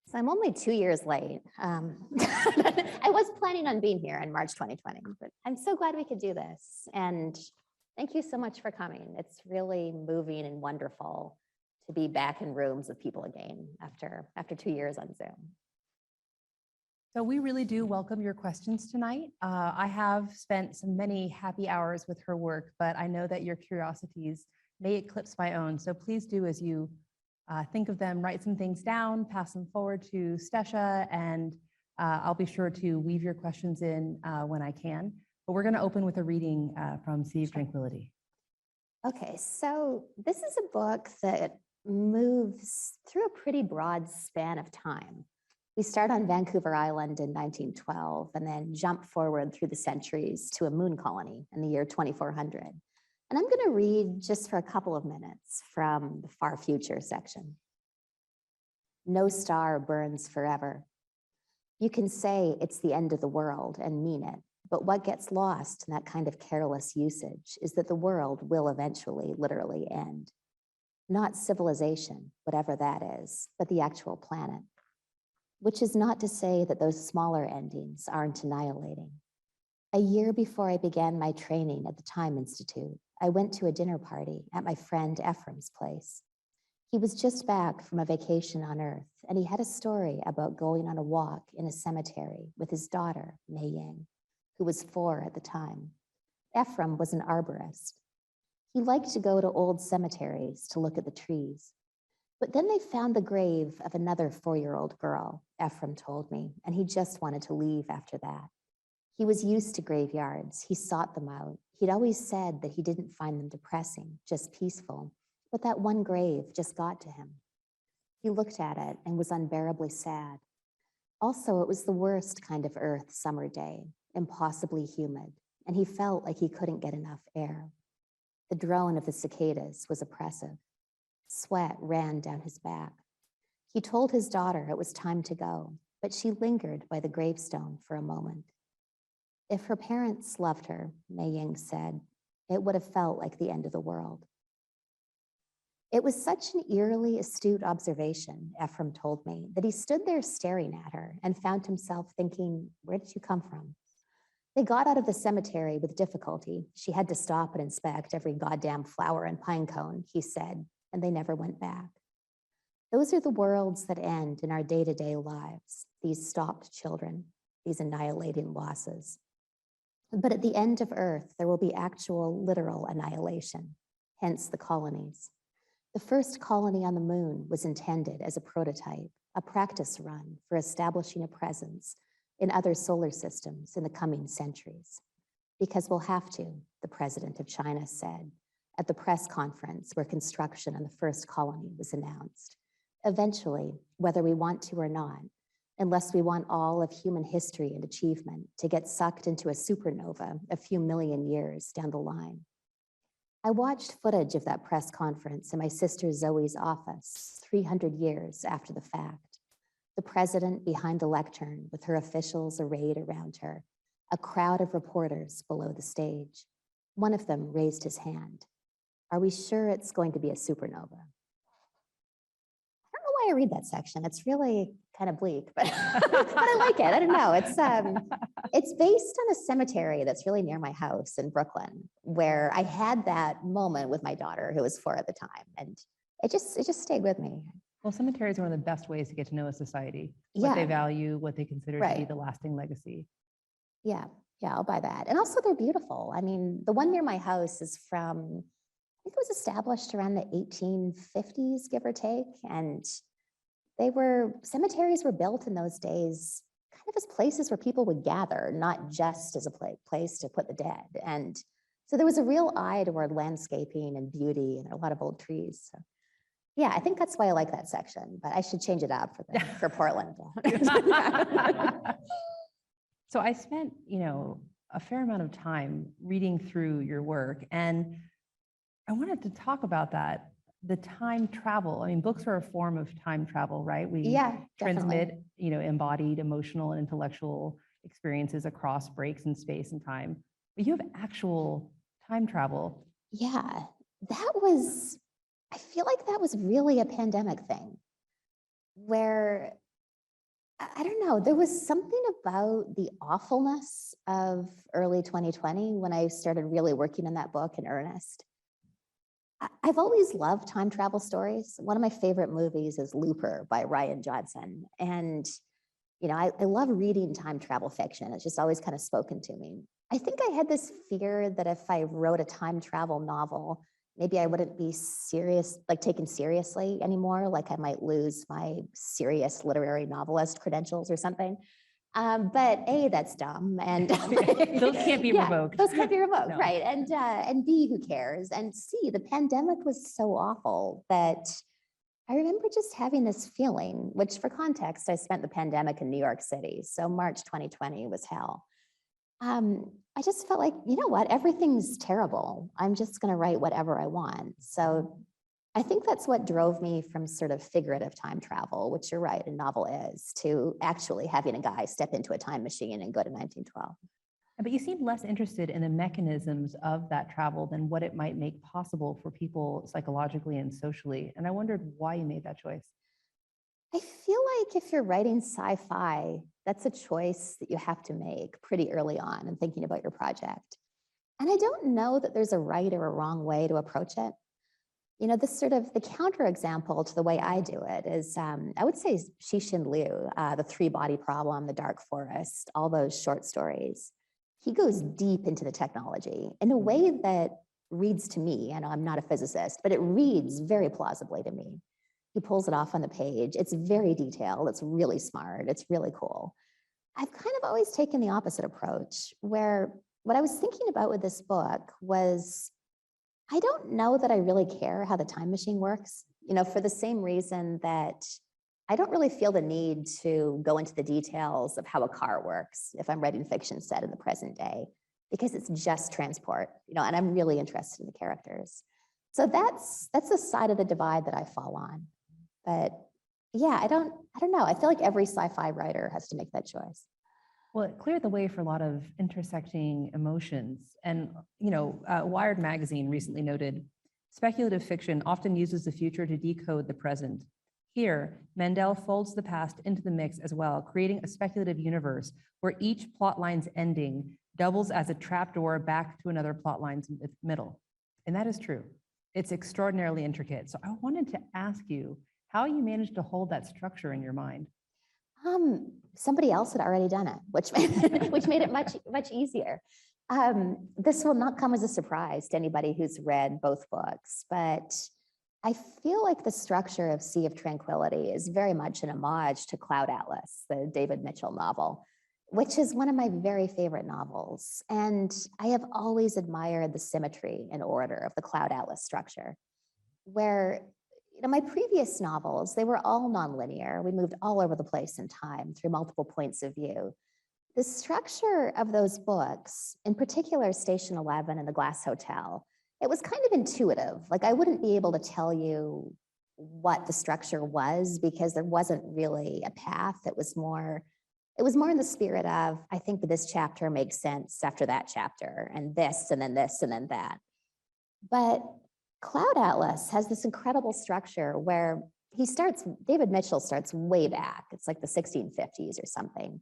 So I'm only 2 years late. I was planning on being here in March 2020, but I'm so glad we could do this. And thank you so much for coming. It's really moving and wonderful to be back in rooms with people again after 2 years on Zoom. So we really do welcome your questions tonight. I have spent many happy hours with her work, but I know that your curiosities may eclipse my own. So please do, as you think of them, write some things down, pass them forward to Stesha, and I'll be sure to weave your questions in when I can. But we're going to open with a reading from Sea of Tranquility. Okay, so this is a book that moves through a pretty broad span of time. We start on Vancouver Island in 1912 and then jump forward through the centuries to a moon colony in the year 2400. And I'm going to read just for a couple of minutes from the far future section. No star burns forever. You can say it's the end of the world and mean it, but what gets lost in that kind of careless usage is that the world will eventually literally end. Not civilization, whatever that is, but the actual planet. Which is not to say that those smaller endings aren't annihilating. A year before I began my training at the Time Institute, I went to a dinner party at my friend Ephraim's place. He was just back from a vacation on Earth, and he had a story about going on a walk in a cemetery with his daughter, Mei Ying, who was 4 at the time. Ephraim was an arborist. He liked to go to old cemeteries to look at the trees. But then they found the grave of another 4-year-old girl, Ephraim told me, and he just wanted to leave after that. He was used to graveyards. He sought them out. He'd always said that he didn't find them depressing, just peaceful, but that one grave just got to him. He looked at it and was unbearably sad. Also, it was the worst kind of Earth summer day, impossibly humid, and he felt like he couldn't get enough air. The drone of the cicadas was oppressive. Sweat ran down his back. He told his daughter it was time to go, but she lingered by the gravestone for a moment. If her parents loved her, Mei Ying said, it would have felt like the end of the world. It was such an eerily astute observation, Ephraim told me, that he stood there staring at her and found himself thinking, where did you come from? They got out of the cemetery with difficulty. She had to stop and inspect every goddamn flower and pine cone, he said, and they never went back. Those are the worlds that end in our day-to-day lives, these stopped children, these annihilating losses. But at the end of Earth, there will be actual literal annihilation, hence the colonies. The first colony on the moon was intended as a prototype, a practice run for establishing a presence in other solar systems in the coming centuries. Because we'll have to, the president of China said, at the press conference where construction on the first colony was announced. Eventually, whether we want to or not, unless we want all of human history and achievement to get sucked into a supernova a few million years down the line. I watched footage of that press conference in my sister Zoe's office 300 years after the fact. The president behind the lectern with her officials arrayed around her, a crowd of reporters below the stage. One of them raised his hand. Are we sure it's going to be a supernova? I don't know why I read that section. It's really kind of bleak, but, but I like it. I don't know. It's based on a cemetery that's really near my house in Brooklyn, where I had that moment with my daughter, who was 4 at the time, and it just stayed with me. Well, cemeteries are one of the best ways to get to know a society, what they value, what they consider to be the lasting legacy. Yeah, I'll buy that. And also they're beautiful. I mean, the one near my house is from, I think it was established around the 1850s, give or take. And cemeteries were built in those days kind of as places where people would gather, not just as a place to put the dead. And so there was a real eye toward landscaping and beauty and a lot of old trees. So, yeah, I think that's why I like that section, but I should change it up for Portland. So I spent, a fair amount of time reading through your work, and I wanted to talk about that, the time travel. I mean, books are a form of time travel, right? We transmit, embodied emotional and intellectual experiences across breaks in space and time. But you have actual time travel. Yeah, I feel like that was really a pandemic thing, where I don't know. There was something about the awfulness of early 2020 when I started really working on that book in earnest. I've always loved time travel stories. One of my favorite movies is Looper by Ryan Johnson. And, I love reading time travel fiction. It's just always kind of spoken to me. I think I had this fear that if I wrote a time travel novel, maybe I wouldn't be taken seriously anymore. Like I might lose my serious literary novelist credentials or something. But A, that's dumb. And Those can't be revoked. Those can't be revoked, No. right? And B, who cares? And C, the pandemic was so awful that I remember just having this feeling, which for context, I spent the pandemic in New York City. So March 2020 was hell. I just felt like, you know what, everything's terrible. I'm just going to write whatever I want. So I think that's what drove me from sort of figurative time travel, which you're right, a novel is, to actually having a guy step into a time machine and go to 1912. But you seem less interested in the mechanisms of that travel than what it might make possible for people psychologically and socially. And I wondered why you made that choice. I feel like if you're writing sci-fi, that's a choice that you have to make pretty early on in thinking about your project. And I don't know that there's a right or a wrong way to approach it. This sort of the counterexample to the way I do it is, I would say Cixin Liu, The Three-Body Problem, The Dark Forest, all those short stories. He goes deep into the technology in a way that reads to me, and I'm not a physicist, but it reads very plausibly to me. He pulls it off on the page. It's very detailed. It's really smart. It's really cool. I've kind of always taken the opposite approach, where what I was thinking about with this book was, I don't know that I really care how the time machine works, for the same reason that I don't really feel the need to go into the details of how a car works if I'm writing fiction set in the present day, because it's just transport, and I'm really interested in the characters. So that's the side of the divide that I fall on. But yeah, I don't know. I feel like every sci-fi writer has to make that choice. Well, it cleared the way for a lot of intersecting emotions. And, Wired magazine recently noted, speculative fiction often uses the future to decode the present. Here, Mandel folds the past into the mix as well, creating a speculative universe where each plot line's ending doubles as a trapdoor back to another plot line's middle. And that is true. It's extraordinarily intricate. So I wanted to ask you how you managed to hold that structure in your mind. Somebody else had already done it, which made it much easier. This will not come as a surprise to anybody who's read both books, but I feel like the structure of Sea of Tranquility is very much an homage to Cloud Atlas, the David Mitchell novel, which is one of my very favorite novels. And I have always admired the symmetry and order of the Cloud Atlas structure, where my previous novels, they were all nonlinear. We moved all over the place in time through multiple points of view. The structure of those books, in particular Station 11 and The Glass Hotel, it was kind of intuitive. Like I wouldn't be able to tell you what the structure was because there wasn't really a path. It was more in the spirit of, I think that this chapter makes sense after that chapter, and this, and then this, and then that. But Cloud Atlas has this incredible structure where David Mitchell starts way back. It's like the 1650s or something.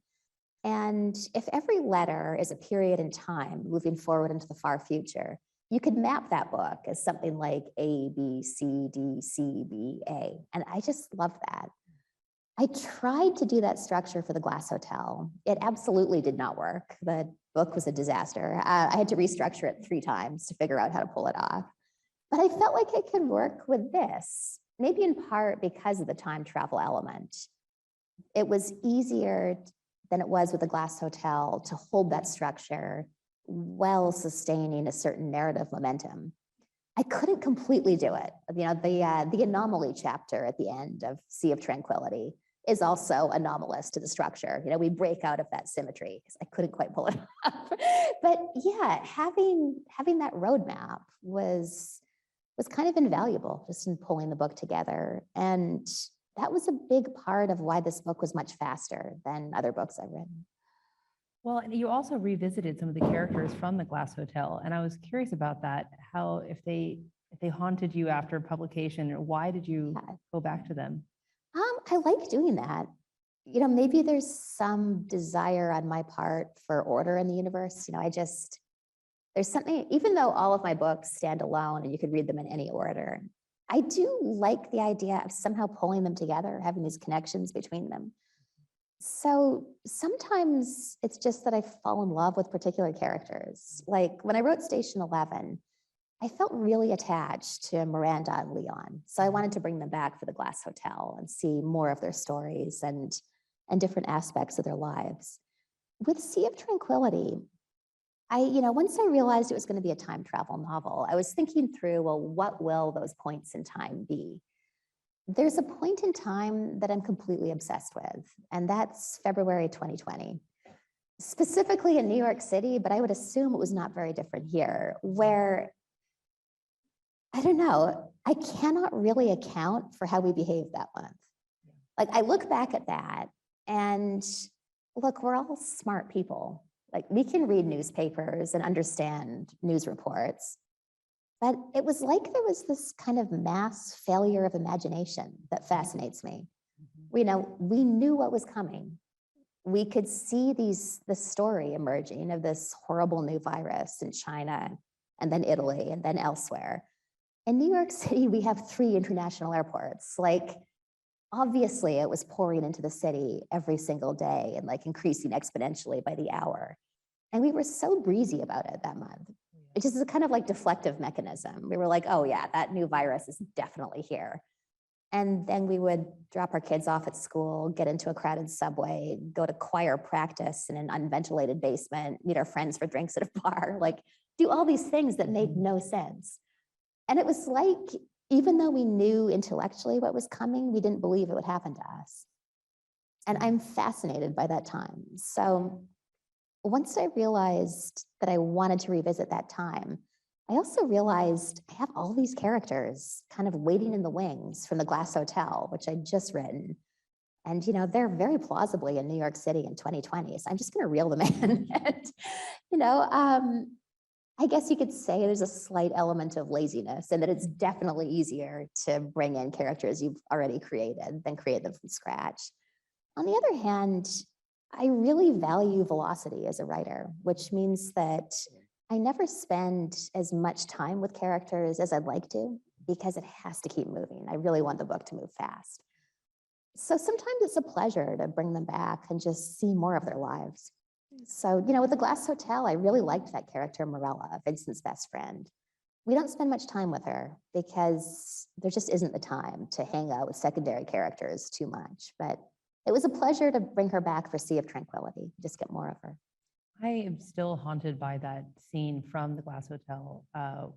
And if every letter is a period in time moving forward into the far future, you could map that book as something like A, B, C, D, C, B, A. And I just love that. I tried to do that structure for The Glass Hotel. It absolutely did not work. The book was a disaster. I had to restructure it 3 times to figure out how to pull it off. But I felt like I could work with this, maybe in part because of the time travel element. It was easier than it was with The Glass Hotel to hold that structure while sustaining a certain narrative momentum. I couldn't completely do it. The anomaly chapter at the end of Sea of Tranquility is also anomalous to the structure. We break out of that symmetry because I couldn't quite pull it off. But yeah, having that roadmap was kind of invaluable just in pulling the book together. And that was a big part of why this book was much faster than other books I've written. Well, and you also revisited some of the characters from The Glass Hotel, and I was curious about that. How, if they haunted you after publication, or why did you go back to them? I like doing that. maybe there's some desire on my part for order in the universe. There's something, even though all of my books stand alone and you could read them in any order, I do like the idea of somehow pulling them together, having these connections between them. So sometimes it's just that I fall in love with particular characters. Like when I wrote Station 11, I felt really attached to Miranda and Leon. So I wanted to bring them back for the Glass Hotel and see more of their stories and different aspects of their lives. With Sea of Tranquility, once I realized it was going to be a time travel novel, I was thinking through, well, what will those points in time be? There's a point in time that I'm completely obsessed with, and that's February 2020. Specifically in New York City, but I would assume it was not very different here, where, I don't know, I cannot really account for how we behaved that month. Like, I look back at that and look, we're all smart people. Like, we can read newspapers and understand news reports, but it was like there was this kind of mass failure of imagination that fascinates me. We knew what was coming. We could see the story emerging of this horrible new virus in China and then Italy and then elsewhere. In New York City, we have 3 international airports. Like, obviously it was pouring into the city every single day and like increasing exponentially by the hour. And we were so breezy about it that month. It just is a kind of like deflective mechanism. We were like, oh yeah, that new virus is definitely here. And then we would drop our kids off at school, get into a crowded subway, go to choir practice in an unventilated basement, meet our friends for drinks at a bar, like do all these things that made no sense. And it was like, even though we knew intellectually what was coming, we didn't believe it would happen to us. And I'm fascinated by that time. So once I realized that I wanted to revisit that time, I also realized I have all these characters kind of waiting in the wings from the Glass Hotel, which I'd just written. And, they're very plausibly in New York City in 2020. So I'm just going to reel them in. And, I guess you could say there's a slight element of laziness and that it's definitely easier to bring in characters you've already created than create them from scratch. On the other hand, I really value velocity as a writer, which means that I never spend as much time with characters as I'd like to because it has to keep moving. I really want the book to move fast. So sometimes it's a pleasure to bring them back and just see more of their lives. So, with the Glass Hotel, I really liked that character, Morella, Vincent's best friend. We don't spend much time with her because there just isn't the time to hang out with secondary characters too much. But it was a pleasure to bring her back for Sea of Tranquility, just get more of her. I am still haunted by that scene from the Glass Hotel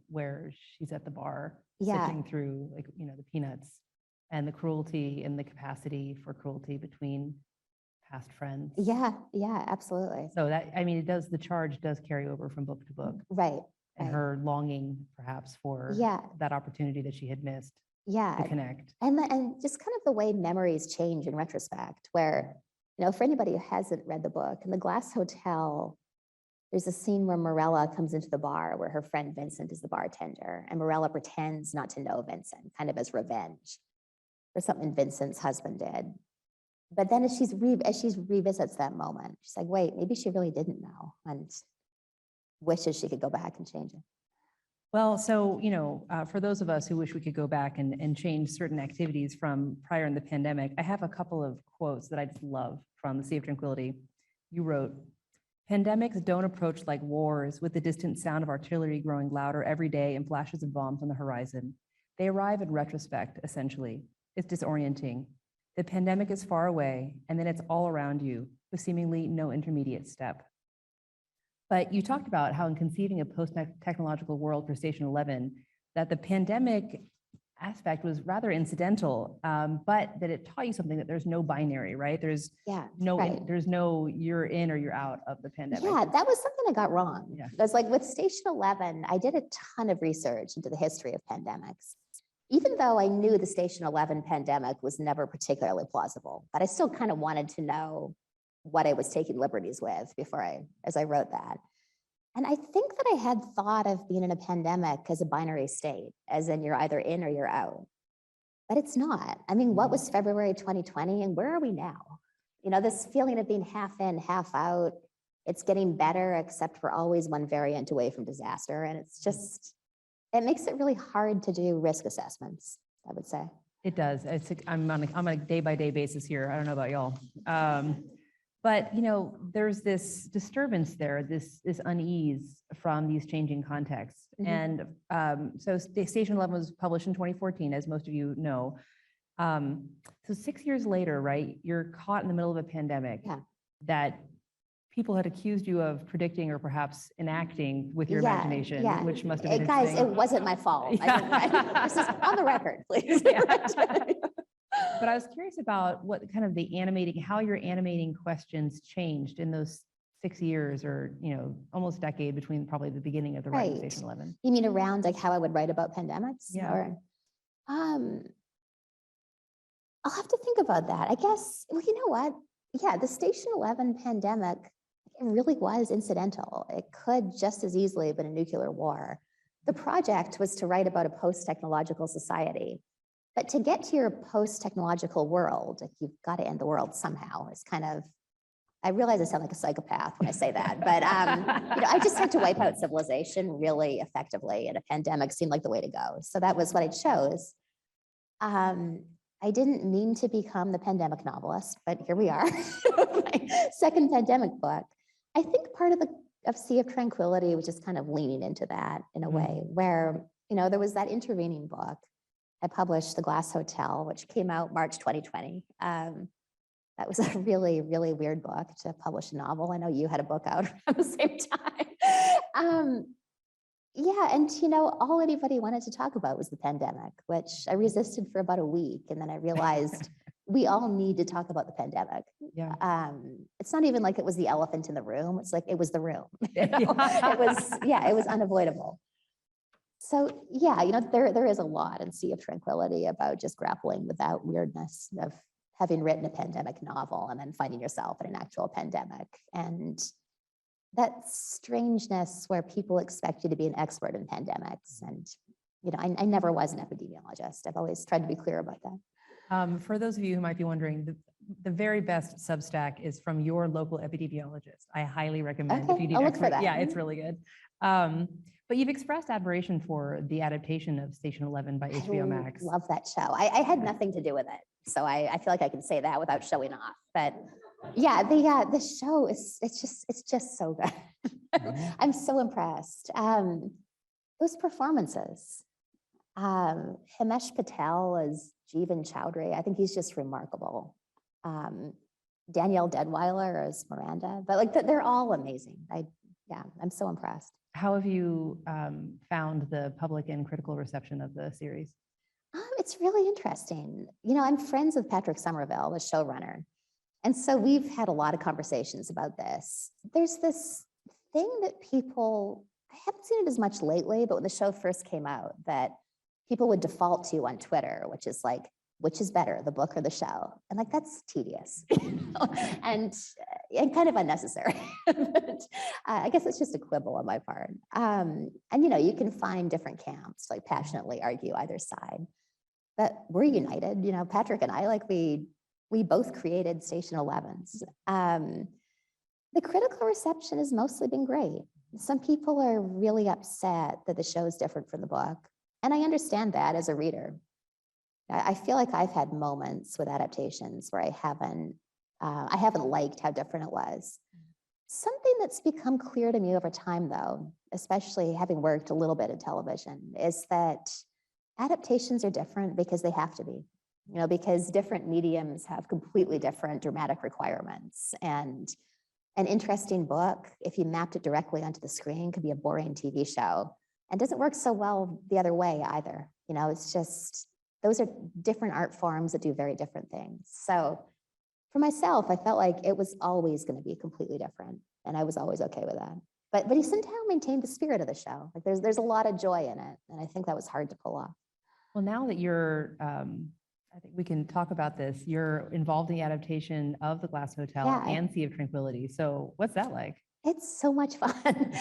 where she's at the bar sifting through the peanuts and the cruelty and the capacity for cruelty between past friends. Yeah, absolutely. So the charge does carry over from book to book. Right. And her longing perhaps for that opportunity that she had missed to connect. And just kind of the way memories change in retrospect, where, for anybody who hasn't read the book, in the Glass Hotel, there's a scene where Morella comes into the bar where her friend Vincent is the bartender, and Morella pretends not to know Vincent, kind of as revenge for something Vincent's husband did. But then as she revisits that moment, she's like, wait, maybe she really didn't know, and wishes she could go back and change it. Well, so, for those of us who wish we could go back and change certain activities from prior in the pandemic, I have a couple of quotes that I just love from the Sea of Tranquility. You wrote, "Pandemics don't approach like wars with the distant sound of artillery growing louder every day and flashes of bombs on the horizon. They arrive in retrospect, essentially. It's disorienting. The pandemic is far away, and then it's all around you with seemingly no intermediate step." But you talked about how in conceiving a post-technological world for Station 11, that the pandemic aspect was rather incidental, but that it taught you something, that there's no binary, right? There's no you're in or you're out of the pandemic. Yeah, that was something I got wrong. Yeah. Because like with Station 11, I did a ton of research into the history of pandemics. Even though I knew the Station 11 pandemic was never particularly plausible, but I still kind of wanted to know what I was taking liberties with as I wrote that. And I think that I had thought of being in a pandemic as a binary state, as in you're either in or you're out. But it's not. I mean, what was February 2020 and where are we now? This feeling of being half in, half out, it's getting better, except we're always one variant away from disaster. And it makes it really hard to do risk assessments, I would say. It does. I'm on a day-by-day basis here. I don't know about y'all. But there's this disturbance there, this unease from these changing contexts. Mhm. And so Station 11 was published in 2014, as most of you know. So 6 years later, right, you're caught in the middle of a pandemic Yeah. that people had accused you of predicting or perhaps enacting with your Yeah, imagination, yeah. which must have been Guys, it interesting. wasn't my fault. This is on the record, please. Yeah. But I was curious about what kind of how your animating questions changed in those 6 years or, almost decade between probably the beginning of the writing of Right. Station 11. You mean around like how I would write about pandemics? Yeah. Or, I'll have to think about that. I guess, well, you know what? Yeah, the Station 11 pandemic, it really was incidental. It could just as easily have been a nuclear war. The project was to write about a post-technological society. But to get to your post-technological world, you've got to end the world somehow. It's kind of, I realize I sound like a psychopath when I say that, but I just had to wipe out civilization really effectively, and a pandemic seemed like the way to go. So that was what I chose. I didn't mean to become the pandemic novelist, but here we are, my second pandemic book. I think part of Sea of Tranquility was just kind of leaning into that in a way where, there was that intervening book. I published The Glass Hotel, which came out March 2020. That was a really, really weird book to publish a novel. I know you had a book out at the same time. Yeah, and all anybody wanted to talk about was the pandemic, which I resisted for about a week. And then I realized we all need to talk about the pandemic. Yeah. It's not even like it was the elephant in the room. It's like it was the room. It was unavoidable. So yeah, there is a lot in Sea of Tranquility about just grappling with that weirdness of having written a pandemic novel and then finding yourself in an actual pandemic. And that strangeness where people expect you to be an expert in pandemics. And, I never was an epidemiologist. I've always tried to be clear about that. For those of you who might be wondering, the very best Substack is from your local epidemiologist. I highly recommend if you need I'll look for expert. that. Yeah, it's really good. But you've expressed admiration for the adaptation of Station 11 by HBO Max. I love that show. I had nothing to do with it. So I feel like I can say that without showing off. But yeah, the show it's just so good. I'm so impressed. Those performances. Himesh Patel as Jeevan Chowdhury. I think he's just remarkable. Danielle Deadweiler as Miranda, but they're all amazing. I'm so impressed. How have you found the public and critical reception of the series? It's really interesting. I'm friends with Patrick Somerville, the showrunner. And so we've had a lot of conversations about this. There's this thing that I haven't seen it as much lately, but when the show first came out, that people would default to on Twitter, which is like, which is better, the book or the show? And that's tedious and kind of unnecessary. But, I guess it's just a quibble on my part. And you can find different camps passionately argue either side, but we're united. Patrick and I, we both created Station 11s. The critical reception has mostly been great. Some people are really upset that the show is different from the book. And I understand that as a reader. I feel like I've had moments with adaptations where I haven't liked how different it was. Something that's become clear to me over time, though, especially having worked a little bit in television, is that adaptations are different because they have to be, because different mediums have completely different dramatic requirements. And an interesting book, if you mapped it directly onto the screen, could be a boring TV show and doesn't work so well the other way either. It's just, those are different art forms that do very different things. So for myself, I felt like it was always going to be completely different. And I was always okay with that. But he somehow maintained the spirit of the show. There's a lot of joy in it. And I think that was hard to pull off. Well, now that you're, I think we can talk about this, you're involved in the adaptation of The Glass Hotel and Sea of Tranquility. So what's that like? It's so much fun.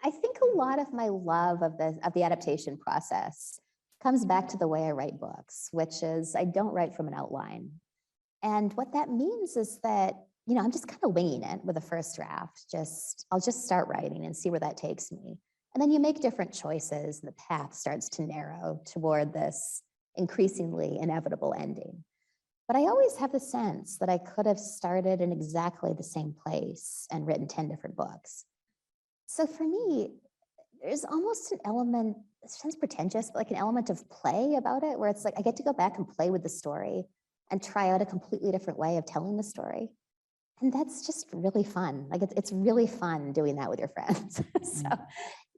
I think a lot of my love of the adaptation process comes back to the way I write books, which is I don't write from an outline. And what that means is that, I'm just kind of winging it with a first draft. I'll just start writing and see where that takes me. And then you make different choices and the path starts to narrow toward this increasingly inevitable ending. But I always have the sense that I could have started in exactly the same place and written 10 different books. So for me, there's almost an element, it sounds pretentious, but like an element of play about it, where it's like I get to go back and play with the story and try out a completely different way of telling the story. And that's just really fun. Like it's really fun doing that with your friends. So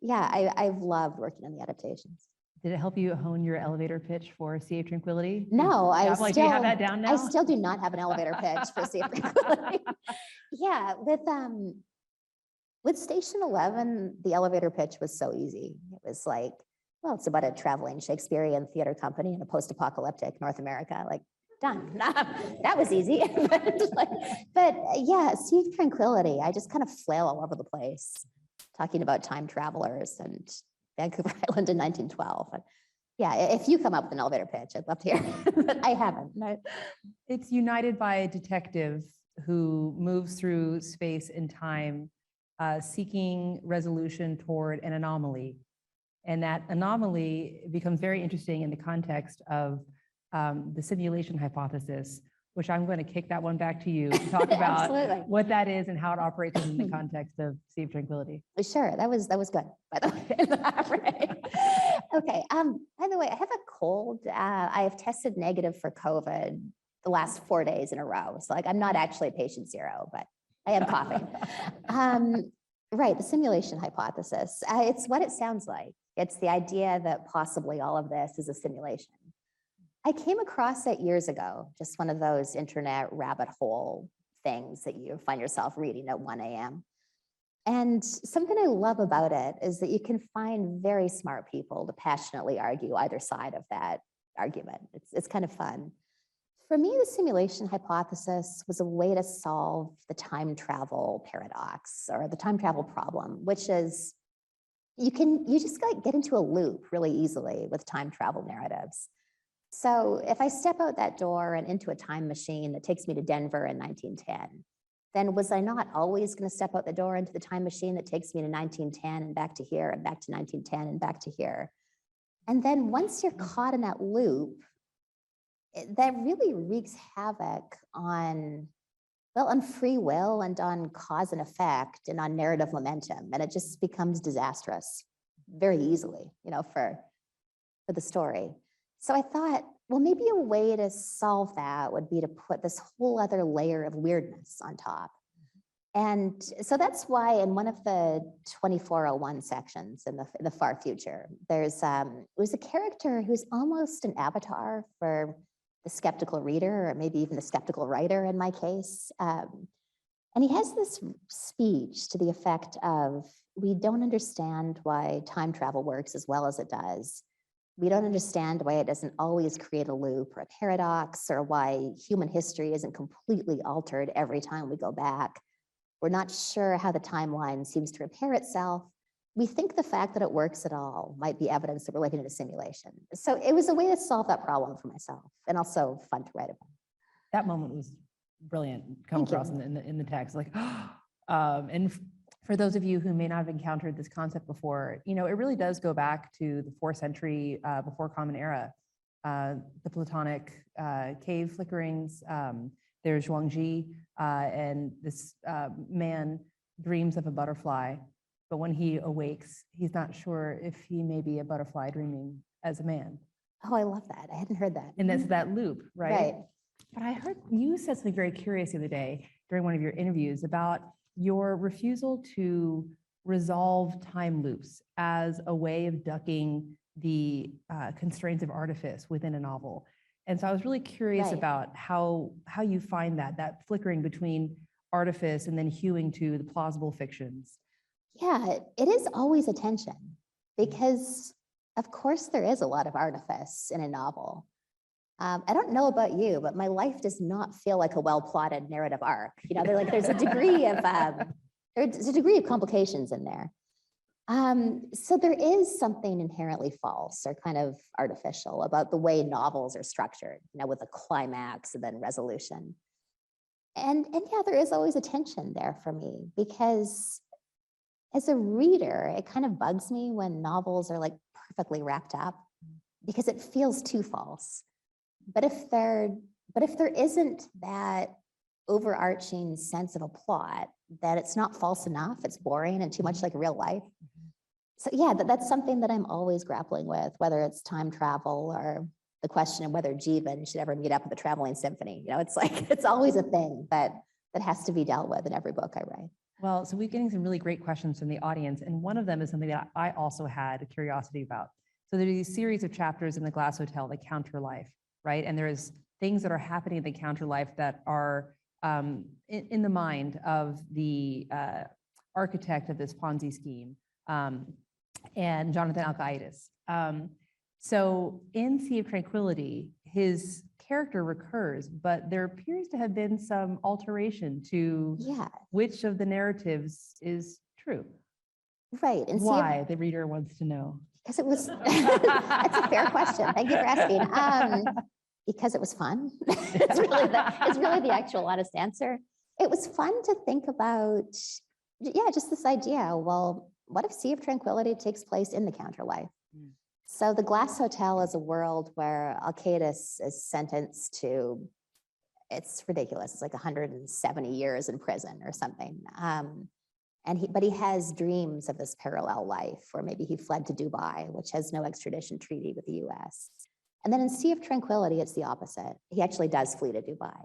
yeah, I've loved working on the adaptations. Did it help you hone your elevator pitch for Sea of Tranquility? No, Do you have that down now? I still do not have an elevator pitch for Sea of Tranquility. Yeah, with Station 11, the elevator pitch was so easy. It was like, well, it's about a traveling Shakespearean theater company in a post-apocalyptic North America. Like, done. That was easy. but yeah, Sea of Tranquility, I just kind of flail all over the place, talking about time travelers and Vancouver Island in 1912. And yeah, if you come up with an elevator pitch, I'd love to hear it, but I haven't. No. It's united by a detective who moves through space and time, seeking resolution toward an anomaly. And that anomaly becomes very interesting in the context of the simulation hypothesis, which I'm going to kick that one back to you to talk about what that is and how it operates in the context of Sea of Tranquility. Sure, that was good, by the way. Right. Okay. By the way, I have a cold. I have tested negative for COVID the last 4 days in a row. So like I'm not actually patient zero, but I am coughing. Right, the simulation hypothesis. It's what it sounds like. It's the idea that possibly all of this is a simulation. I came across it years ago, just one of those internet rabbit hole things that you find yourself reading at 1 a.m. And something I love about it is that you can find very smart people to passionately argue either side of that argument. It's kind of fun. For me, the simulation hypothesis was a way to solve the time travel paradox or the time travel problem, which is you just get into a loop really easily with time travel narratives. So if I step out that door and into a time machine that takes me to Denver in 1910, then was I not always going to step out the door into the time machine that takes me to 1910 and back to here and back to 1910 and back to here? And then once you're caught in that loop, that really wreaks havoc on free will and on cause and effect and on narrative momentum. And it just becomes disastrous very easily, for the story. So I thought, well, maybe a way to solve that would be to put this whole other layer of weirdness on top. And so that's why in one of the 2401 sections in the far future, there's it was a character who's almost an avatar for the skeptical reader, or maybe even the skeptical writer in my case. And he has this speech to the effect of, we don't understand why time travel works as well as it does. We don't understand why it doesn't always create a loop or a paradox, or why human history isn't completely altered every time we go back. We're not sure how the timeline seems to repair itself. We think the fact that it works at all might be evidence that we're living in a simulation. So it was a way to solve that problem for myself, and also fun to write about. That moment was brilliant, come across in the text. Like, and for those of you who may not have encountered this concept before, it really does go back to the 4th century before Common Era. The Platonic cave flickerings. There's Zhuangzi, and this man dreams of a butterfly. But when he awakes, he's not sure if he may be a butterfly dreaming as a man. Oh, I love that. I hadn't heard that. And that's that loop, right? Right. But I heard you said something very curious the other day during one of your interviews about your refusal to resolve time loops as a way of ducking the constraints of artifice within a novel. And so I was really curious about how you find that flickering between artifice and then hewing to the plausible fictions. Yeah, it is always a tension, because of course there is a lot of artifice in a novel. I don't know about you, but my life does not feel like a well-plotted narrative arc. There's a degree of there's a degree of complications in there. So there is something inherently false or kind of artificial about the way novels are structured, with a climax and then resolution. And yeah, there is always a tension there for me because as a reader, it kind of bugs me when novels are like perfectly wrapped up because it feels too false. But if there isn't that overarching sense of a plot, that it's not false enough, it's boring and too much like real life. So yeah, that's something that I'm always grappling with, whether it's time travel or the question of whether Jeevan should ever meet up with the traveling symphony. It's like, it's always a thing that has to be dealt with in every book I write. Well, so we're getting some really great questions from the audience, and one of them is something that I also had a curiosity about. So there are these series of chapters in the Glass Hotel that counter life, right? And there's things that are happening in the counter life that are in the mind of the architect of this Ponzi scheme, and Jonathan Alcaides. So in Sea of Tranquility, his character recurs, but there appears to have been some alteration to which of the narratives is true. Right. And why, the reader wants to know. Because it was, that's a fair question. Thank you for asking. Because it was fun. It's really the actual honest answer. It was fun to think about, just this idea. Well, what if Sea of Tranquility takes place in the counterlife? So the Glass Hotel is a world where Alcaides is sentenced to, it's ridiculous, it's like 170 years in prison or something. But he has dreams of this parallel life, or maybe he fled to Dubai, which has no extradition treaty with the US. And then in Sea of Tranquility, it's the opposite. He actually does flee to Dubai.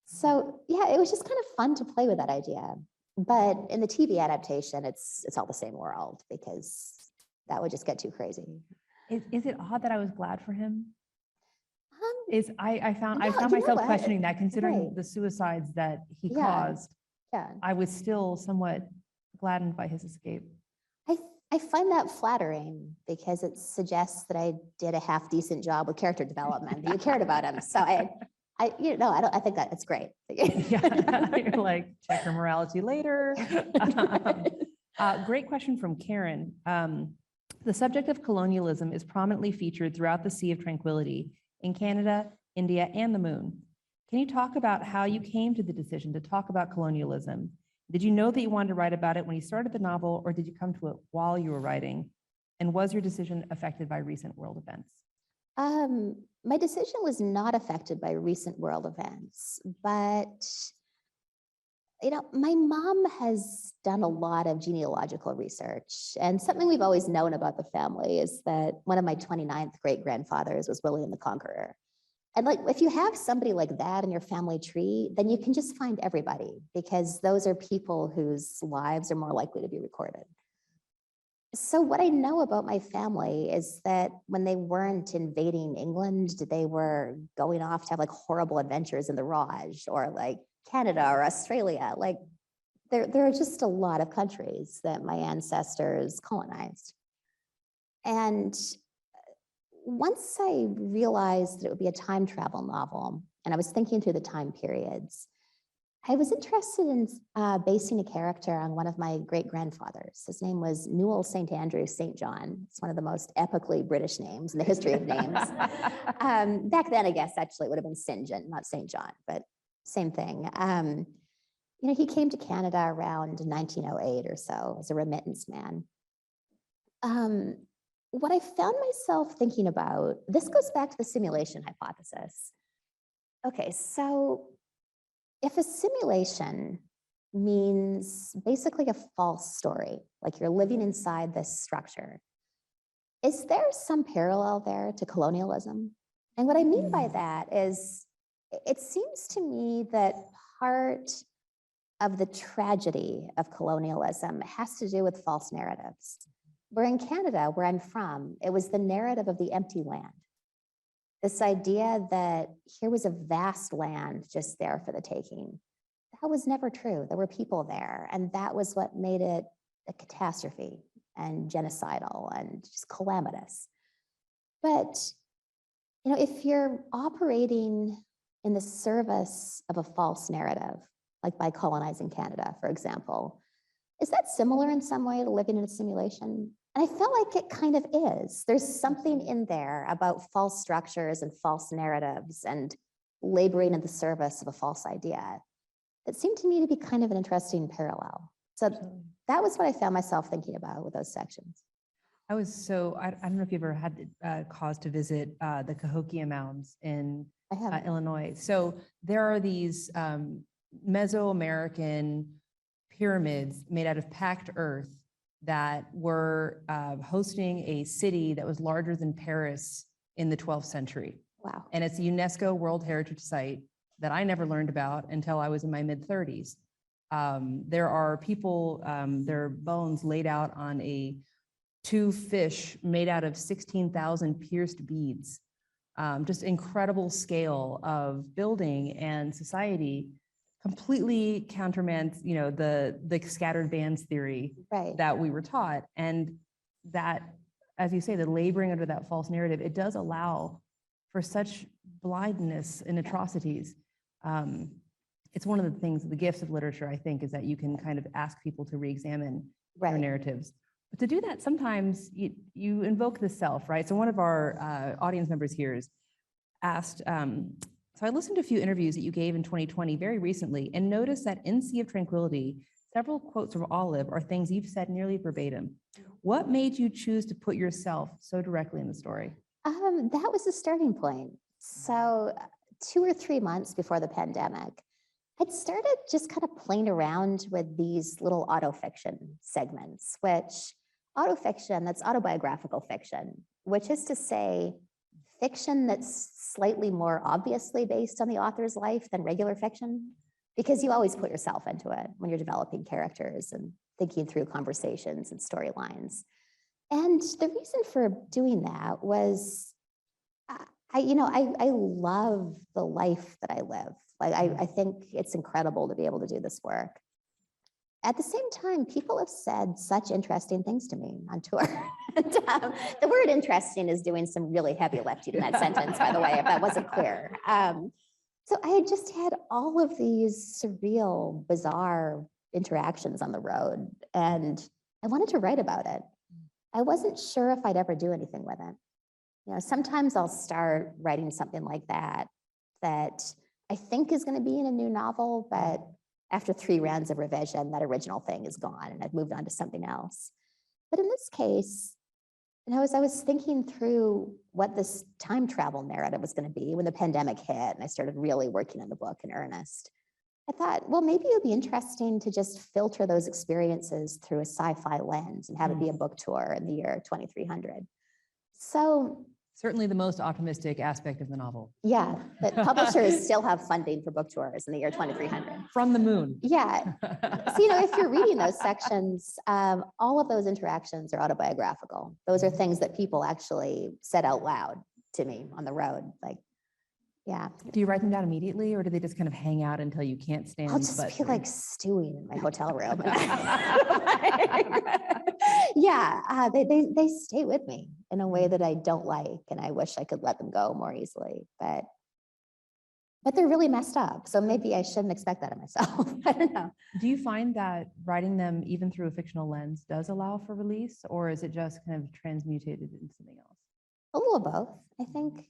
So yeah, it was just kind of fun to play with that idea. But in the TV adaptation, it's all the same world, because that would just get too crazy. Is it odd that I was glad for him? I found Yeah, myself questioning that, considering Right. the suicides that he Yeah. caused. Yeah. I was still somewhat gladdened by his escape. I find that flattering because it suggests that I did a half decent job with character development. You cared about him. So I think that it's great. Yeah, you're like, check her morality later. Great question from Karen. The subject of colonialism is prominently featured throughout the Sea of Tranquility in Canada, India, and the Moon. Can you talk about how you came to the decision to talk about colonialism? Did you know that you wanted to write about it when you started the novel, or did you come to it while you were writing? And was your decision affected by recent world events? My decision was not affected by recent world events, but my mom has done a lot of genealogical research, and something we've always known about the family is that one of my 29th great-grandfathers was William the Conqueror. And if you have somebody like that in your family tree, then you can just find everybody, because those are people whose lives are more likely to be recorded. So what I know about my family is that when they weren't invading England, they were going off to have horrible adventures in the Raj, or Canada or Australia. There are just a lot of countries that my ancestors colonized. And once I realized that it would be a time travel novel, and I was thinking through the time periods, I was interested in basing a character on one of my great-grandfathers. His name was Newell St. Andrew St. John. It's one of the most epically British names in the history of names. Back then, I guess, actually, it would have been St. John, not St. John, but same thing. He came to Canada around 1908 or so as a remittance man. What I found myself thinking about, this goes back to the simulation hypothesis. Okay, so if a simulation means basically a false story, like you're living inside this structure, is there some parallel there to colonialism? And what I mean by that is, it seems to me that part of the tragedy of colonialism has to do with false narratives. Where in Canada, where I'm from, it was the narrative of the empty land. This idea that here was a vast land just there for the taking. That was never true. There were people there, and that was what made it a catastrophe and genocidal and just calamitous. But if you're operating in the service of a false narrative, like by colonizing Canada, for example, Is that similar in some way to living in a simulation? And I feel like it kind of is. There's something in there about false structures and false narratives and laboring in the service of a false idea that seemed to me to be kind of an interesting parallel. So that was what I found myself thinking about with those sections. I don't know if you've ever had cause to visit the Cahokia Mounds in I have. Illinois. So there are these Mesoamerican pyramids made out of packed earth that were hosting a city that was larger than Paris in the 12th century. Wow. And it's a UNESCO World Heritage Site that I never learned about until I was in my mid-30s. There are people, their bones laid out on two fish made out of 16,000 pierced beads. Just incredible scale of building and society, completely countermands, the scattered bands theory Right. that we were taught. And that, as you say, the laboring under that false narrative, it does allow for such blindness and atrocities. It's one of the things, the gifts of literature, I think, is that you can kind of ask people to re-examine their Right. narratives. But to do that, sometimes you invoke the self, right? So one of our audience members here is asked, so I listened to a few interviews that you gave in 2020 very recently and noticed that in Sea of Tranquility, several quotes from Olive are things you've said nearly verbatim. What made you choose to put yourself so directly in the story? That was the starting point. So 2 or 3 months before the pandemic, I'd started just kind of playing around with these little autofiction segments, which autofiction, that's autobiographical fiction, which is to say fiction that's slightly more obviously based on the author's life than regular fiction, because you always put yourself into it when you're developing characters and thinking through conversations and storylines. And the reason for doing that was, I love the life that I live. Like, I think it's incredible to be able to do this work. At the same time, people have said such interesting things to me on tour. And, the word interesting is doing some really heavy lifting in that sentence, by the way, if that wasn't clear. So I had just had all of these surreal, bizarre interactions on the road, and I wanted to write about it. I wasn't sure if I'd ever do anything with it. Sometimes I'll start writing something like that I think is going to be in a new novel, but after 3 rounds of revision, that original thing is gone and I've moved on to something else. But in this case, as I was thinking through what this time travel narrative was going to be when the pandemic hit and I started really working on the book in earnest, I thought, well, maybe it would be interesting to just filter those experiences through a sci-fi lens and have it be a book tour in the year 2300. So certainly the most optimistic aspect of the novel. Yeah, but publishers still have funding for book tours in the year 2300. From the moon. Yeah. So, if you're reading those sections, all of those interactions are autobiographical. Those are things that people actually said out loud to me on the road. Like, yeah. Do you write them down immediately, or do they just kind of hang out until you can't stand? I'll just be like stewing in my hotel room. Yeah, they stay with me in a way that I don't like, and I wish I could let them go more easily. But they're really messed up, so maybe I shouldn't expect that of myself. I don't know. Do you find that writing them even through a fictional lens does allow for release, or is it just kind of transmutated into something else? A little of both. I think,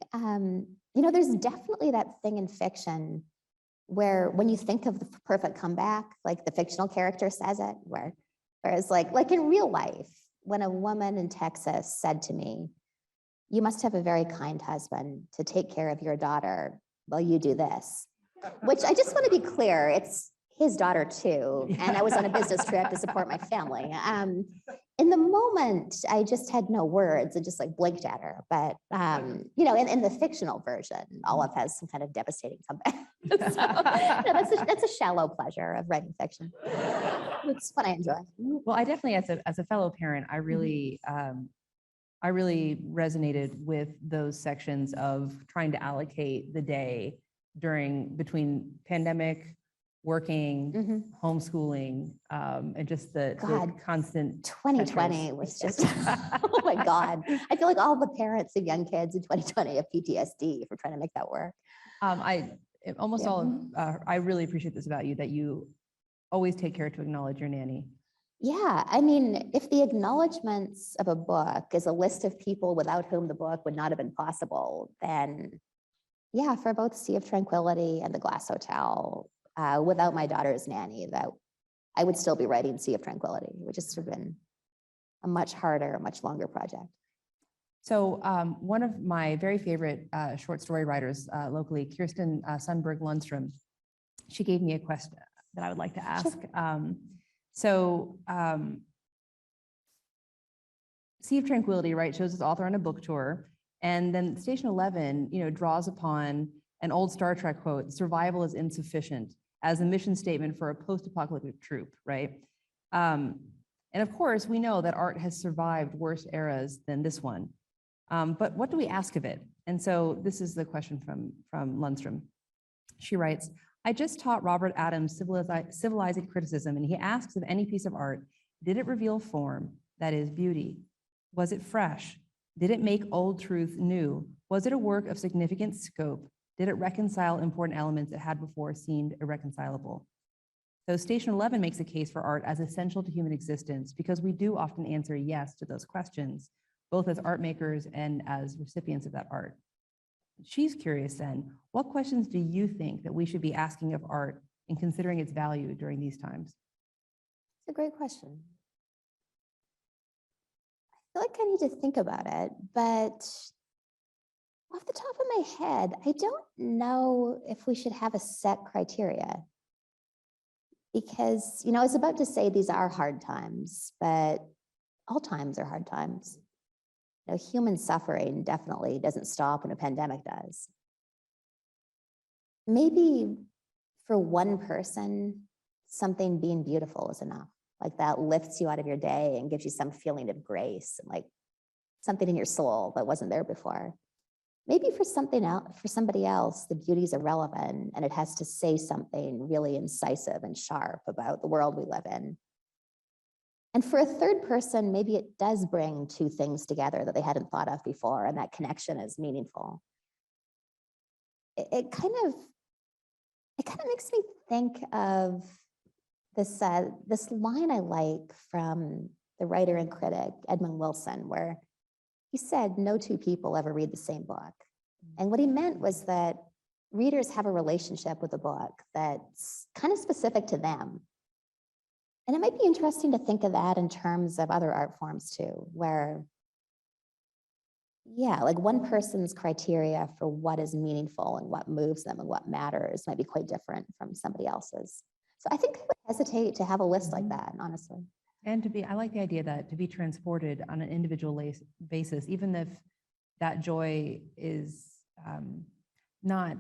there's definitely that thing in fiction where when you think of the perfect comeback, like the fictional character says it, whereas like in real life, when a woman in Texas said to me, "You must have a very kind husband to take care of your daughter while you do this," which I just want to be clear, it's his daughter too. And I was on a business trip to support my family. In the moment, I just had no words and just like blinked at her. But, in the fictional version, Olive has some kind of devastating comeback. So, that's a shallow pleasure of writing fiction. It's what I enjoy. Well, I definitely, as a fellow parent, I really resonated with those sections of trying to allocate the day between pandemic, working, homeschooling, and just the constant 2020 was just, oh my God. I feel like all the parents of young kids in 2020 have PTSD for trying to make that work. I really appreciate this about you, that you always take care to acknowledge your nanny. Yeah, I mean, if the acknowledgements of a book is a list of people without whom the book would not have been possible, then yeah, for both Sea of Tranquility and The Glass Hotel, without my daughter's nanny, that I would still be writing Sea of Tranquility. It would just have been a much harder, much longer project. So one of my very favorite short story writers locally, Kirsten Sundberg Lundström, she gave me a question that I would like to ask. Sure. Sea of Tranquility, right, shows its author on a book tour. And then Station 11, draws upon an old Star Trek quote, "Survival is insufficient," as a mission statement for a post-apocalyptic troop, right? And of course, we know that art has survived worse eras than this one. But what do we ask of it? And so this is the question from Lundström. She writes, "I just taught Robert Adams civilizing criticism, and he asks of any piece of art, did it reveal form, that is beauty? Was it fresh? Did it make old truth new? Was it a work of significant scope? Did it reconcile important elements that had before seemed irreconcilable?" So Station 11 makes a case for art as essential to human existence because we do often answer yes to those questions, both as art makers and as recipients of that art. She's curious then, what questions do you think that we should be asking of art and considering its value during these times? It's a great question. I feel like I need to think about it, but off the top of my head, I don't know if we should have a set criteria. Because, I was about to say these are hard times, but all times are hard times. Human suffering definitely doesn't stop when a pandemic does. Maybe for one person, something being beautiful is enough. Like that lifts you out of your day and gives you some feeling of grace, and like something in your soul that wasn't there before. Maybe for somebody else, the beauty is irrelevant and it has to say something really incisive and sharp about the world we live in. And for a third person, maybe it does bring two things together that they hadn't thought of before, and that connection is meaningful. It kind of makes me think of this line I like from the writer and critic Edmund Wilson, where he said, "No two people ever read the same book." And what he meant was that readers have a relationship with a book that's kind of specific to them. And it might be interesting to think of that in terms of other art forms too, where, yeah, like one person's criteria for what is meaningful and what moves them and what matters might be quite different from somebody else's. So I think I would hesitate to have a list like that, honestly. And I like the idea that to be transported on an individual basis, even if that joy is not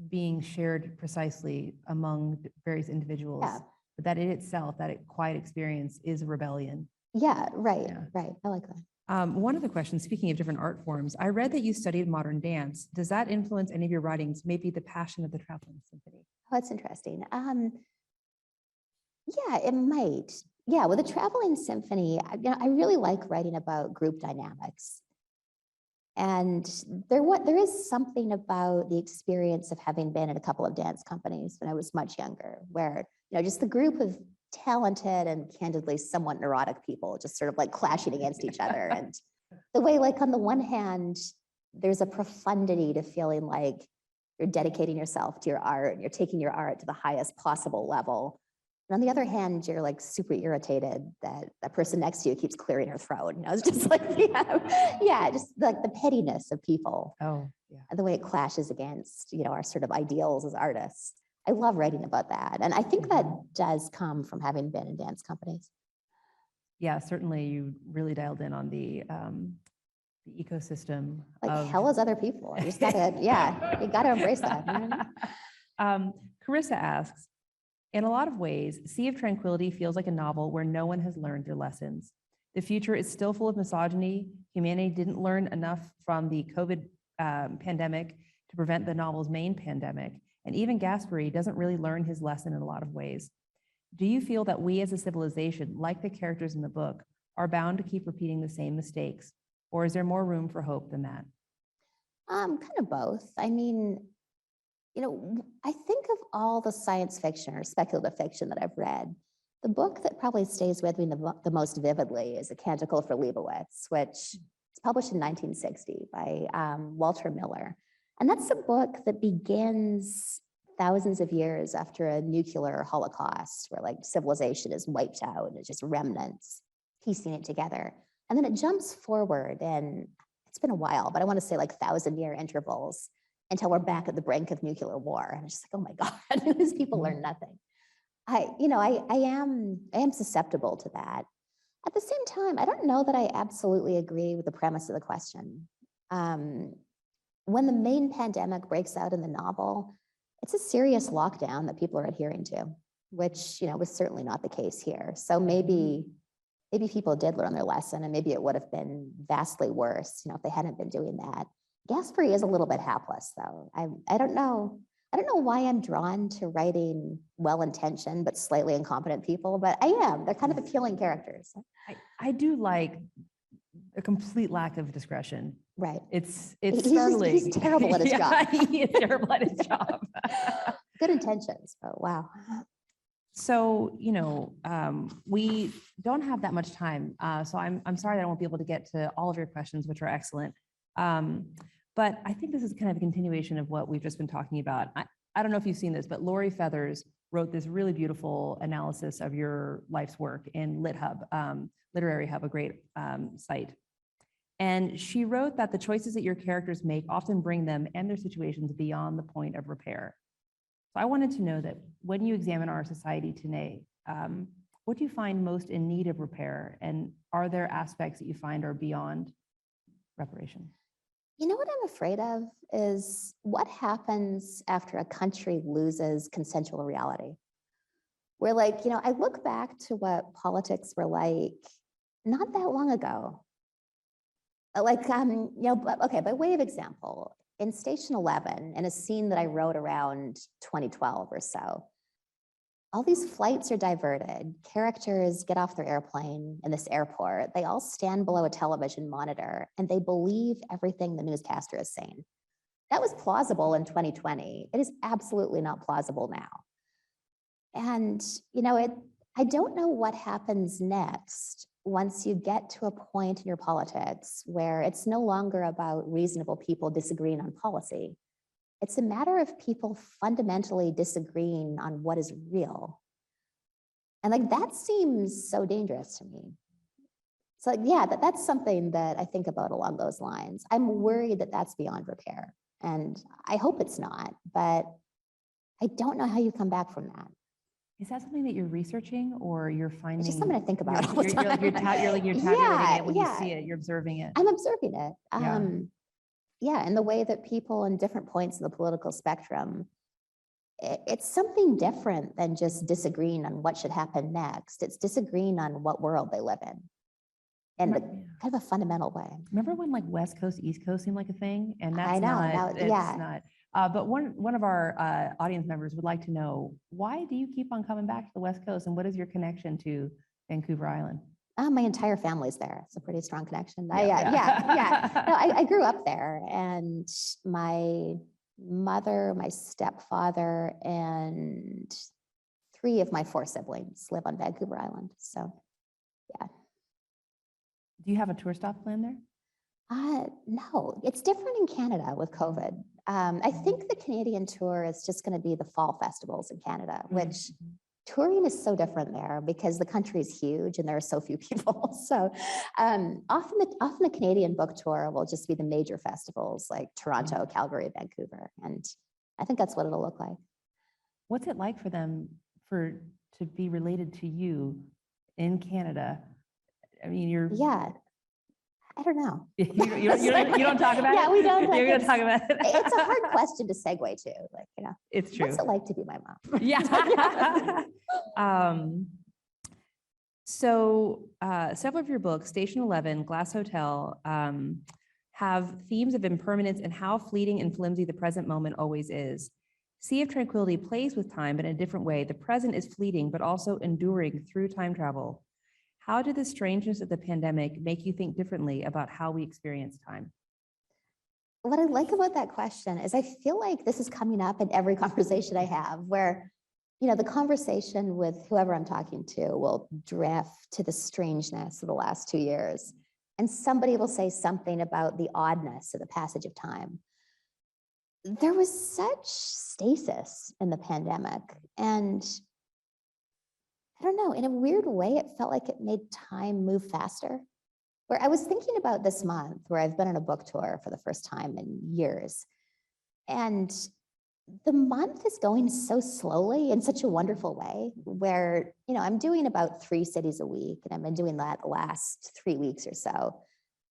being shared precisely among various individuals, Yeah. but that in itself, that quiet experience is a rebellion. Yeah, right, Yeah. right. I like that. One of the questions, speaking of different art forms, I read that you studied modern dance. Does that influence any of your writings? Maybe the passion of the Traveling Symphony? Oh, that's interesting. Yeah, it might. Yeah, with a Traveling Symphony, I really like writing about group dynamics. And there is something about the experience of having been in a couple of dance companies when I was much younger, where, just the group of talented and candidly somewhat neurotic people just sort of like clashing against each other. And the way, like, on the one hand, there's a profundity to feeling like you're dedicating yourself to your art and you're taking your art to the highest possible level. And on the other hand, you're like super irritated that that person next to you keeps clearing her throat. It's just like, yeah, just like the pettiness of people. Oh, yeah. And the way it clashes against, our sort of ideals as artists. I love writing about that. And I think that does come from having been in dance companies. Yeah, certainly you really dialed in on the ecosystem. Like hell as other people. You just gotta, you gotta embrace that. Carissa asks, in a lot of ways, Sea of Tranquility feels like a novel where no one has learned their lessons. The future is still full of misogyny. Humanity didn't learn enough from the COVID pandemic to prevent the novel's main pandemic. And even Gasperi doesn't really learn his lesson in a lot of ways. Do you feel that we as a civilization, like the characters in the book, are bound to keep repeating the same mistakes? Or is there more room for hope than that? Kind of both. I mean, I think of all the science fiction or speculative fiction that I've read, The book that probably stays with me the most vividly is A Canticle for Leibowitz, which is published in 1960 by Walter Miller. And that's a book that begins thousands of years after a nuclear holocaust where like civilization is wiped out and it's just remnants piecing it together. And then it jumps forward, and it's been a while, but I want to say like 1,000-year intervals until we're back at the brink of nuclear war. And it's just like, oh my God, these people learn nothing. I am susceptible to that. At the same time, I don't know that I absolutely agree with the premise of the question. When the main pandemic breaks out in the novel, it's a serious lockdown that people are adhering to, which, was certainly not the case here. So maybe people did learn their lesson, and maybe it would have been vastly worse, if they hadn't been doing that. Gasperi is a little bit hapless, though. I don't know why I'm drawn to writing well-intentioned but slightly incompetent people, but I am. They're kind of appealing characters. I do like a complete lack of discretion. Right. It's He's startling. He's terrible at his job. He is terrible at his job. Good intentions, but wow. So, we don't have that much time. So I'm sorry that I won't be able to get to all of your questions, which are excellent. But I think this is kind of a continuation of what we've just been talking about. I don't know if you've seen this, but Lori Feathers wrote this really beautiful analysis of your life's work in LitHub, Literary Hub, a great site. And she wrote that the choices that your characters make often bring them and their situations beyond the point of repair. So I wanted to know that when you examine our society today, what do you find most in need of repair? And are there aspects that you find are beyond reparation? What I'm afraid of is what happens after a country loses consensual reality. Where I look back to what politics were like not that long ago. Okay, by way of example, in Station 11, in a scene that I wrote around 2012 or so, all these flights are diverted. Characters get off their airplane in this airport. They all stand below a television monitor and they believe everything the newscaster is saying. That was plausible in 2020. It is absolutely not plausible now. And, I don't know what happens next once you get to a point in your politics where it's no longer about reasonable people disagreeing on policy. It's a matter of people fundamentally disagreeing on what is real. And that seems so dangerous to me. So yeah, that's something that I think about along those lines. I'm worried that that's beyond repair. And I hope it's not, but I don't know how you come back from that. Is that something that you're researching, or you're finding? It's just something I think about. You're tabulating it when you see it, you're observing it. I'm observing it. Yeah. And the way that people in different points of the political spectrum, it's something different than just disagreeing on what should happen next. It's disagreeing on what world they live in kind of a fundamental way. Remember when West Coast, East Coast seemed like a thing? And that's I know, not, it's not. But one of our audience members would like to know, why do you keep on coming back to the West Coast, and what is your connection to Vancouver Island? My entire family's there. It's a pretty strong connection. No, I grew up there, and my mother, my stepfather, and 3 of my 4 siblings live on Vancouver Island. So, yeah. Do you have a tour stop plan there? No, it's different in Canada with COVID. I think the Canadian tour is just going to be the fall festivals in Canada, which touring is so different there because the country is huge and there are so few people. So often the Canadian book tour will just be the major festivals like Toronto, Calgary, Vancouver. And I think that's what it'll look like. What's it like for them to be related to you in Canada? I mean, I don't know. You don't talk about it? Yeah, we don't. You're going to talk about it. It's a hard question to segue to. It's true. What's it like to be my mom? Yeah. So several of your books, Station 11, Glass Hotel, have themes of impermanence and how fleeting and flimsy the present moment always is. Sea of Tranquility plays with time, but in a different way. The present is fleeting, but also enduring through time travel. How did the strangeness of the pandemic make you think differently about how we experience time? What I like about that question is I feel like this is coming up in every conversation I have, where the conversation with whoever I'm talking to will drift to the strangeness of the last 2 years. And somebody will say something about the oddness of the passage of time. There was such stasis in the pandemic. And I don't know, in a weird way, it felt like it made time move faster. Where I was thinking about this month, where I've been on a book tour for the first time in years. And the month is going so slowly in such a wonderful way where, I'm doing about 3 cities a week, and I've been doing that the last 3 weeks or so.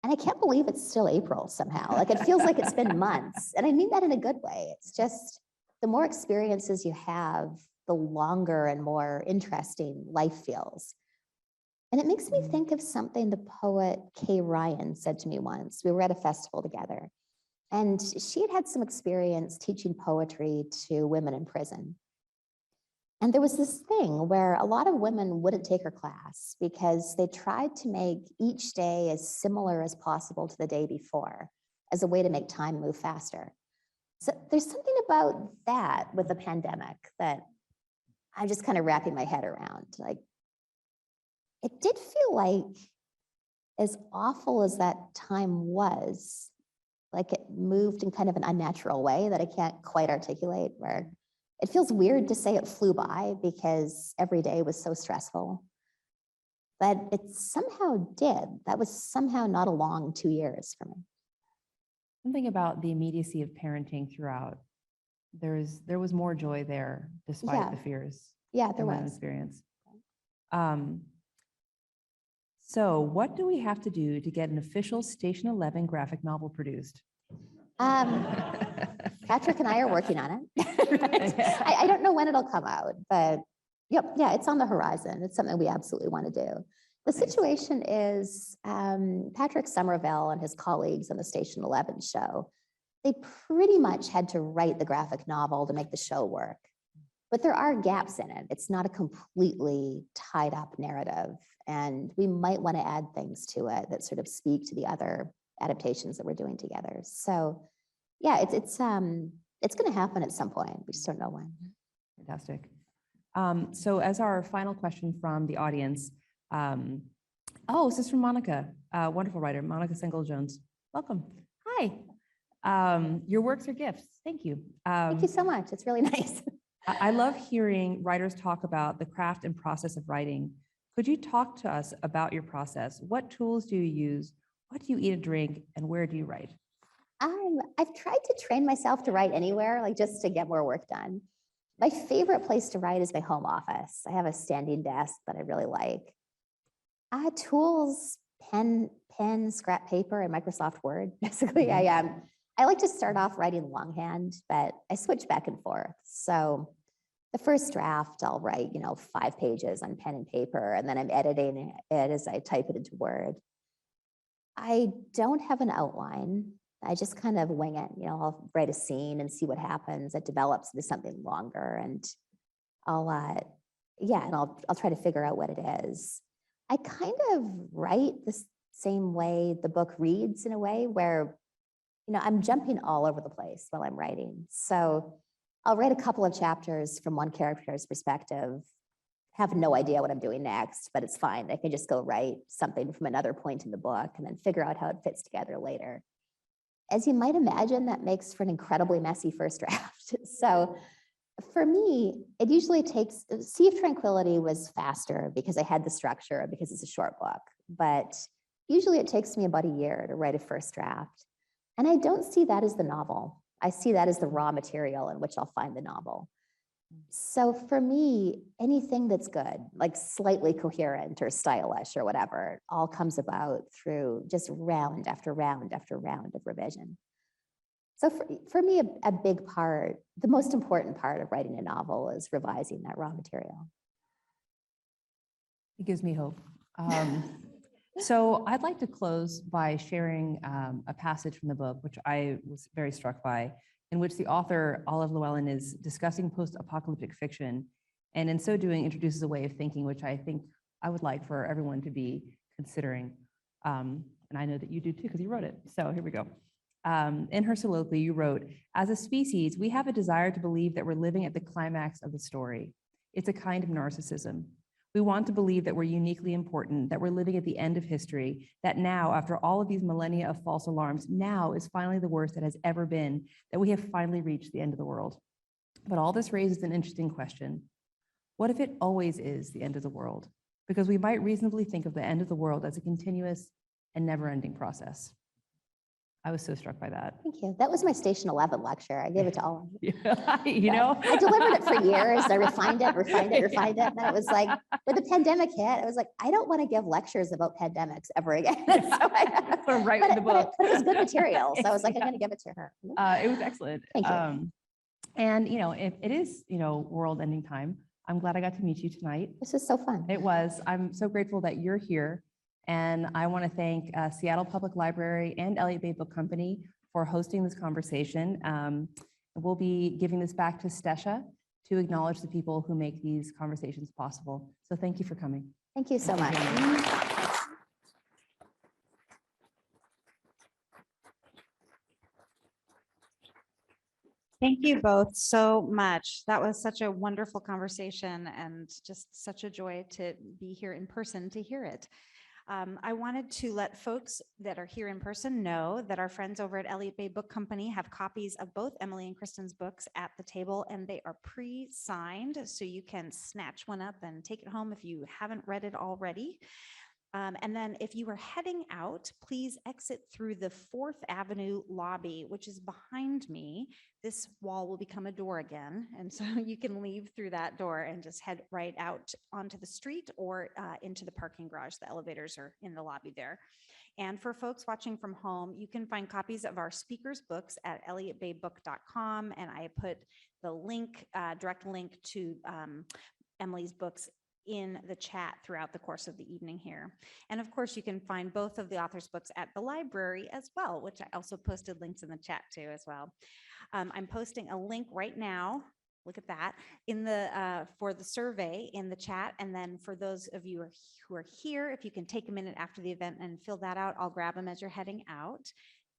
And I can't believe it's still April somehow. Like it feels like it's been months. And I mean that in a good way. It's just the more experiences you have, the longer and more interesting life feels. And it makes me think of something the poet Kay Ryan said to me once. We were at a festival together, and she had had some experience teaching poetry to women in prison. And there was this thing where a lot of women wouldn't take her class because they tried to make each day as similar as possible to the day before as a way to make time move faster. So there's something about that with the pandemic that I'm just kind of wrapping my head around. Like, it did feel like, as awful as that time was, like it moved in kind of an unnatural way that I can't quite articulate, where it feels weird to say it flew by because every day was so stressful. But it somehow did. That was somehow not a long 2 years for me. Something about the immediacy of parenting throughout. There was more joy there despite the fears. Yeah, there in my was. experience. So what do we have to do to get an official Station 11 graphic novel produced? Patrick and I are working on it. I don't know when it'll come out, but yeah, it's on the horizon. It's something we absolutely want to do. The situation is Patrick Somerville and his colleagues on the Station 11 show, they pretty much had to write the graphic novel to make the show work. But there are gaps in it. It's not a completely tied up narrative. And we might want to add things to it that sort of speak to the other adaptations that we're doing together. So yeah, it's going to happen at some point. We just don't know when. Fantastic. So as our final question from the audience, this is from Monica, a wonderful writer, Monica Sengel-Jones. Welcome. Hi. Your works are gifts. Thank you. Thank you so much. It's really nice. I love hearing writers talk about the craft and process of writing. Could you talk to us about your process? What tools do you use? What do you eat and drink? And where do you write? I've tried to train myself to write anywhere, like just to get more work done. My favorite place to write is my home office. I have a standing desk that I really like. Tools, pen, scrap paper, and Microsoft Word. Basically, I like to start off writing longhand, but I switch back and forth. So the first draft, I'll write, 5 pages on pen and paper, and then I'm editing it as I type it into Word. I don't have an outline. I just kind of wing it. I'll write a scene and see what happens. It develops into something longer, and I'll try to figure out what it is. I kind of write the same way the book reads, in a way where, I'm jumping all over the place while I'm writing. So I'll write a couple of chapters from one character's perspective, have no idea what I'm doing next, but it's fine. I can just go write something from another point in the book and then figure out how it fits together later. As you might imagine, that makes for an incredibly messy first draft. So for me, it usually takes, Sea of Tranquility was faster because I had the structure, because it's a short book, but usually it takes me about a year to write a first draft. And I don't see that as the novel. I see that as the raw material in which I'll find the novel. So for me, anything that's good, like slightly coherent or stylish or whatever, all comes about through just round after round after round of revision. So for me, a big part, the most important part of writing a novel is revising that raw material. It gives me hope. So I'd like to close by sharing a passage from the book, which I was very struck by, in which the author, Olive Llewellyn, is discussing post-apocalyptic fiction, and in so doing introduces a way of thinking, which I think I would like for everyone to be considering. And I know that you do too, because you wrote it. So here we go. In her soliloquy, you wrote, "As a species, we have a desire to believe that we're living at the climax of the story. It's a kind of narcissism. We want to believe that we're uniquely important, that we're living at the end of history, that now, after all of these millennia of false alarms, now is finally the worst that has ever been, that we have finally reached the end of the world. But all this raises an interesting question. What if it always is the end of the world? Because we might reasonably think of the end of the world as a continuous and never-ending process. I was so struck by that. Thank you. That was my Station 11 lecture. I gave it to all of you. Yeah, you know? I delivered it for years. I refined it. And then it was like, when the pandemic hit, I was like, I don't want to give lectures about pandemics ever again. So write in the book. But it was good material. So I was like, I'm going to give it to her. It was excellent. Thank you. And, you know, if it is, you know, world-ending time, I'm glad I got to meet you tonight. This was so fun. It was. I'm so grateful that you're here. And I want to thank Seattle Public Library and Elliott Bay Book Company for hosting this conversation. We'll be giving this back to Stesha to acknowledge the people who make these conversations possible. So thank you for coming. Thank you so much. Thank you both so much. That was such a wonderful conversation and just such a joy to be here in person to hear it. I wanted to let folks that are here in person know that our friends over at Elliott Bay Book Company have copies of both Emily and Kristen's books at the table, and they are pre-signed, so you can snatch one up and take it home if you haven't read it already. And then if you are heading out, please exit through the 4th Avenue lobby, which is behind me. This wall will become a door again. And so you can leave through that door and just head right out onto the street or into the parking garage. The elevators are in the lobby there. And for folks watching from home, you can find copies of our speakers' books at elliottbaybook.com. And I put the link, direct link to Emily's books in the chat throughout the course of the evening here. And of course, you can find both of the author's books at the library as well, which I also posted links in the chat to as well. I'm posting a link right now. Look at that in the for the survey in the chat. And then for those of you who are here, if you can take a minute after the event and fill that out, I'll grab them as you're heading out.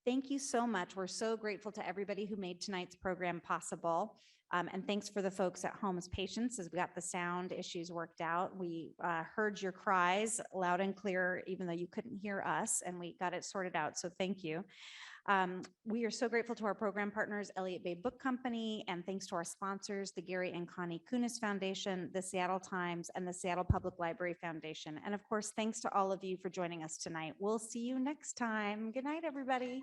Thank you so much. We're so grateful to everybody who made tonight's program possible. And thanks for the folks at home's patience as we got the sound issues worked out. We heard your cries loud and clear, even though you couldn't hear us, and we got it sorted out. So thank you. We are so grateful to our program partners, Elliott Bay Book Company, and thanks to our sponsors, the Gary and Connie Kunis Foundation, the Seattle Times, and the Seattle Public Library Foundation. And of course, thanks to all of you for joining us tonight. We'll see you next time. Good night, everybody.